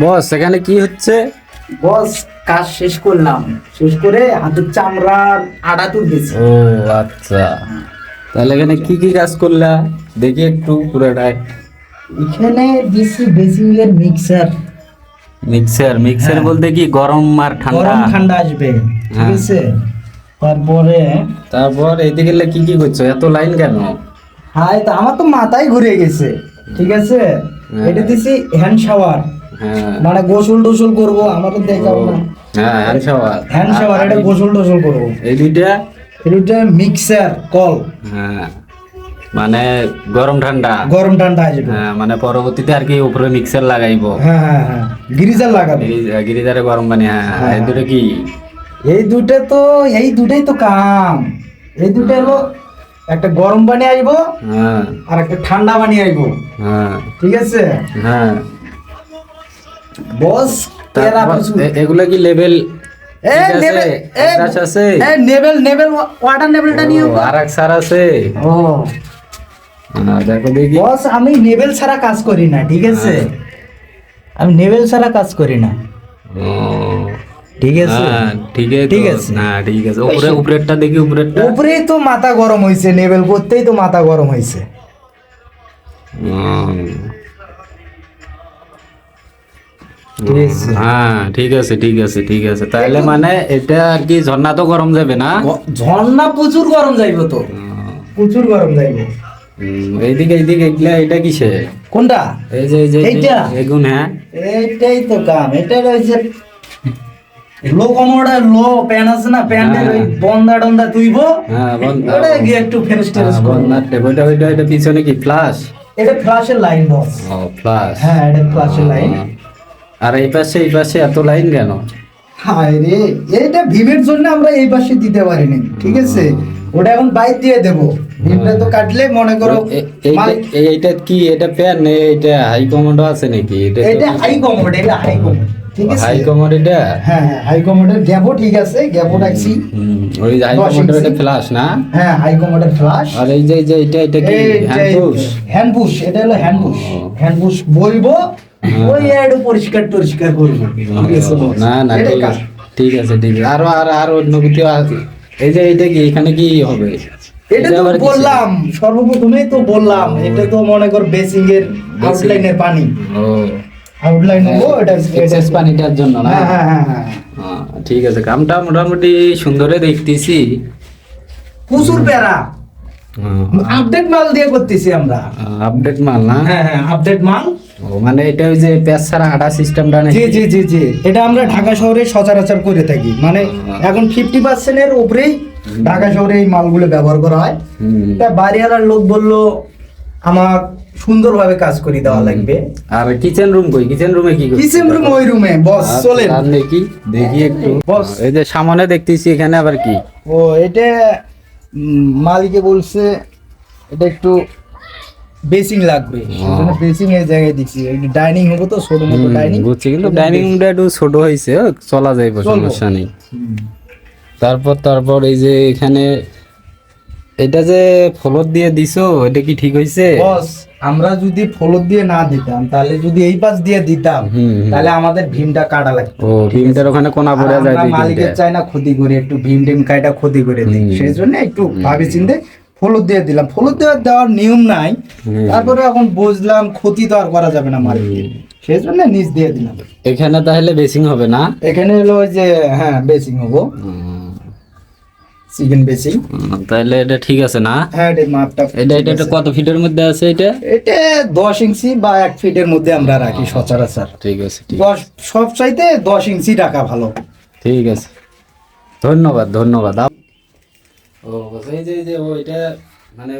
বস এখানে কি হচ্ছে? বস কাজ শেষ করলাম, শেষ করে হাতের চামড়ার আড়া তুলতেছি। ও আচ্ছা, তাহলে এখানে কি কি কাজ করলা দেখি একটু পুরোটাই। এখানে দিছি বেসিং এর মিক্সার। মিক্সার হ্যাঁ। বলতে কি গরম আর ঠান্ডা? গরম ঠান্ডা আসবে, ঠিক হ্যাঁ। আছে। তারপরে তারপর এইদিকে কি কি করছো, এত লাইন কেন? হাই, তো আমার তো মাথায় ঘুরে গেছে, ঠিক আছে। হ্যাঁ। এটা দিছি হ্যান্ড শাওয়ার, হ্যাঁ। মানে গোসল টোসল করবো, আমার তো দেখাও না। হ্যাঁ হ্যান্ড শাওয়ার। হ্যান্ড শাওয়ার, এটা গোসল টোসল করবো। এই দুইটা? এটা মিক্সার কল। হ্যাঁ, মানে গরম ঠান্ডা। গরম ঠান্ডা আসবে। হ্যাঁ, মানে পরবর্তীতে আর কি উপরে মিক্সার লাগাইবো। হ্যাঁ হ্যাঁ হ্যাঁ, গিরিজার লাগাবে। গিরিদারে গরম পানি। হ্যাঁ, হ্যাঁ। এই দুটো কি? এই দুটাই তো কাম। এই দুটো হলো, একটা গরম পানি আইবো হ্যাঁ। আর একটা ঠান্ডা পানি আইবো, হ্যাঁ। ঠিক আছে। হ্যাঁ। বস তেরা কিছু এগুলা কি লেভেল আছে? নেবেল ওয়াটার নেবেলটা নিয়ে আর এক সার আছে? ও দেখো দেখি। বস, আমি নেবেল ছাড়া কাজ করি না, ঠিক আছে। আমি নেবেল ছাড়া কাজ করি না, ঠিক আছে। হ্যাঁ, ঠিক আছে। ঠিক আছে। হ্যাঁ, ঠিক আছে। উপরেরটা দেখি, উপরেরটা। উপরেই তো মাথা গরম হয়েছে, নেবেল করতেই তো মাথা গরম হয়েছে। ঠিক আছে। হ্যাঁ, ঠিক আছে, ঠিক আছে, ঠিক আছে। তাহলে মানে এটা আর কি ঝর্ণা তো গরম যাবে না? ঝর্ণা প্রচুর গরম যাইব তো, প্রচুর গরম যাইব। এইদিকে এগুলা, এটা কিসে? কোনটা? এই যে এইটা? এগুন। হ্যাঁ, এইটাই তো কাম। এটা রয়েছে লো কমোডার, লো প্যান আছে না, প্যান্টের ওই বন্দা টন্দা তুইব। হ্যাঁ, ওটা গিয়ে একটু ফেরেস টেরেস করবো। এটা পিছনে কি ফ্লাশ? এটা ফ্ল্যাশের লাইন বস। ও ফ্লাশ। হ্যাঁ, এটা ফ্ল্যাশের লাইন। আর এই পাশে এত লাইন কেন? হায় রে, এইটা ভীমের জন্য আমরা এই পাশে দিতে পারিনি, ঠিক আছে। ওটা এখন বাইর দিয়ে দেবো। ভীমটা তো কাটলে মনে করো এইটা কি, এটা প্যান? এটা হাই কমান্ডো আছে নাকি? এটা হাই কমোড, এটা হাই কমোড, ঠিক আছে। হাই কমান্ড এটা? হ্যাঁ হ্যাঁ, হাই কমোডের গ্যাপও ঠিক আছে, গ্যাপও রাখছি। ওই হাই কমান্ডের এটা ফ্লাশ না? হ্যাঁ, হাই কমোডের ফ্লাশ। আর এই যে এটা কি হ্যান্ড পুশ? হ্যান্ড পুশ, এটা হলো হ্যান্ড পুশ। হ্যান্ড পুশ বইবো, ওই একটু পরিষ্কার করবো, ঠিক আছে boss? না না, এটা ঠিক কাজ। আছে, ঠিক আছে, ঠিক আছে। আর অন্য কিছু আছে? এই যে এটা কি, এখানে কি হবে? এটা তো আবার কিসের? বললাম, সর্বপ্রথমেই তো বললাম, এটা তো মনে কর বেসিং এর আউটলাইনের পানি। ও আউটলাইন হবো, এটা এক্সেস পানিটার জন্য না? হ্যাঁ হ্যাঁ হ্যাঁ হ্যাঁ। ঠিক আছে, কামটা মোটামুটি সুন্দরে দেখতেছি। প্রচুর প্যারা, আপডেট মাল দিয়ে করতেছি আমরা। আপডেট মাল না? হ্যাঁ হ্যাঁ, আপডেট মাল। ও মানে এটা ওই যে প্যাচ ছাড়া আটা সিস্টেমটা নাকি? জি জি জি জি, এটা আমরা ঢাকা শহরে সচরাচর করে থাকি। মানে এখন 50% এর উপরেই ঢাকা শহরে এই মালগুলো ব্যবহার করা হয়। তা বাড়িওয়ালার লোক বললো আমার সুন্দরভাবে কাজ করে দেওয়া লাগবে। আর কিচেন রুম কই? কিচেন রুমে কি করছিস? কিচেন রুম ওই রুমে বস, চলেন। আর দেখি একটু। বস। এই যে সামনে দেখতেছি, এখানে আবার কি? ও এটা মালিকে বলছে এটা একটু বেসিং লাগবে, সেজন্য বেসিং এই জায়গায় দিছি। একটু ডাইনিং হবো তো, ছোট মতো ডাইনিং। বুঝছি, কিন্তু ডাইনিং রুমটা একটু ছোট হয়েছে, চলা যাইব, সমস্যা নেই। তারপর এই যে এখানে এটা যে ফ্লোর দিয়ে দিছো, এটা কি ঠিক হয়েছে? বস, আমরা যদি ফ্লোর দিয়ে না দিতাম, তাহলে যদি এই পাশ দিয়ে দিতাম, তাহলে আমাদের ভীমটা কাটা লাগতো। ও ভীমটার ওখানে কোনা পড়ে যায়। আমরা মালিকের চাই না ক্ষতি করে, একটু ভীম টিম কাটা ক্ষতি করে দিই, সেই জন্য একটু ভাবি চিন্তে ফ্লোর দিয়ে দিলাম। ফ্লোর দেওয়ার নিয়ম নাই, তারপরে এখন বুঝলাম ক্ষতি তো আর করা যাবে না মালিকের, সেই জন্য নিচ দিয়ে দিলাম। এখানে তাহলে বেসিং হবে না? এখানে হলো ওই যে হ্যাঁ বেসিং হবো, চিকেন বেসিং। তাহলে এটা ঠিক আছে না? হ্যাঁ, এটা মাপটা এটা কত ফিটের মধ্যে আছে? এটা 10 ইঞ্চি বা 1 ফিটের মধ্যে আমরা রাখি সচরাচর। ঠিক আছে, ঠিক 10 সব চাইতে 10 ইঞ্চি রাখা ভালো। ঠিক আছে, ধন্যবাদ ধন্যবাদ। ও এই যে ওইটা মানে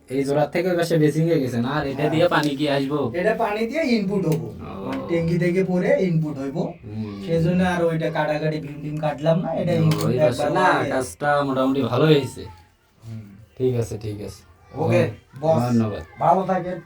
এই জোড়া থেকে বেশি বেসিং হয়ে গেছে না? আর এটা দিয়ে পানি কি আসবো? এটা পানি দিয়ে ইনপুট হবো, ট্যাঙ্কি থেকে পরে ইনপুট হইবো, সেজন্য আর ওইটা কাটাকাটি বিল্ডিং কাটলাম না। এটা ইনপুট একবার না, কাজটা মোটামুটি ভালো হয়েছে। ঠিক আছে, ঠিক আছে। ওকে বস, ধন্যবাদ। ভালো থাকেন।